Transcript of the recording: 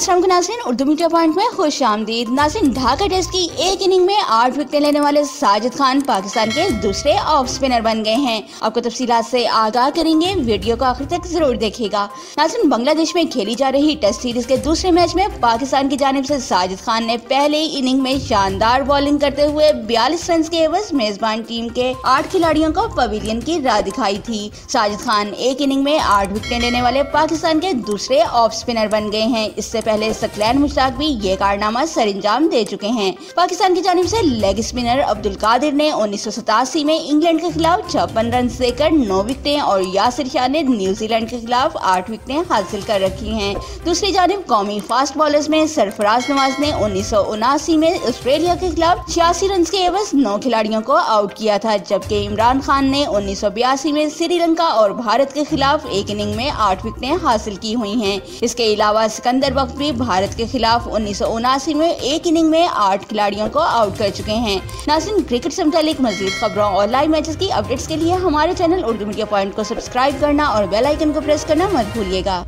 अस्सलाम वालेकुम नाज़रीन, उर्दू मीडिया पॉइंट में खुश आमदीद। नाज़रीन, ढाका टेस्ट की एक इनिंग में 8 विकेटें लेने वाले साजिद खान पाकिस्तान के दूसरे ऑफ स्पिनर बन गए हैं। आपको तफसीलात से आगाह करेंगे, वीडियो को आखिर तक जरूर देखिएगा। नाज़रीन, बांग्लादेश में खेली जा रही टेस्ट सीरीज के दूसरे मैच में पाकिस्तान की जानिब से साजिद खान ने पहले ही इनिंग में शानदार बॉलिंग करते हुए 42 रन के एवज मेजबान टीम के 8 खिलाड़ियों को पवेलियन की राह दिखाई थी। साजिद खान एक इनिंग में 8 विकेटें लेने वाले पाकिस्तान के दूसरे ऑफ स्पिनर बन गए हैं। इससे पहले सकलैन मुश्ताक भी ये कारनामा सरंजाम दे चुके हैं। पाकिस्तान की जानिब से लेग स्पिनर अब्दुल कादिर ने 1987 में इंग्लैंड के खिलाफ 56 रन देकर 9 विकेटें और यासिर शाह ने न्यूजीलैंड के खिलाफ 8 विकेटें हासिल कर रखी हैं। दूसरी जानिब कौमी फास्ट बॉलर्स में सरफराज नवाज ने 1979 में ऑस्ट्रेलिया के खिलाफ 86 रन के एवज 9 खिलाड़ियों को आउट किया था, जबकि इमरान खान ने 1982 में श्रीलंका और भारत के खिलाफ एक इनिंग में 8 विकेटें हासिल की हुई हैं। इसके अलावा सिकंदर बख्श भी भारत के खिलाफ 1979 में एक इनिंग में 8 खिलाड़ियों को आउट कर चुके हैं। नाज़रीन, क्रिकेट से मुतालिक मज़ीद खबरों और लाइव मैचेस की अपडेट्स के लिए हमारे चैनल उर्दू मीडिया पॉइंट को सब्सक्राइब करना और बेल आइकन को प्रेस करना मत भूलिएगा।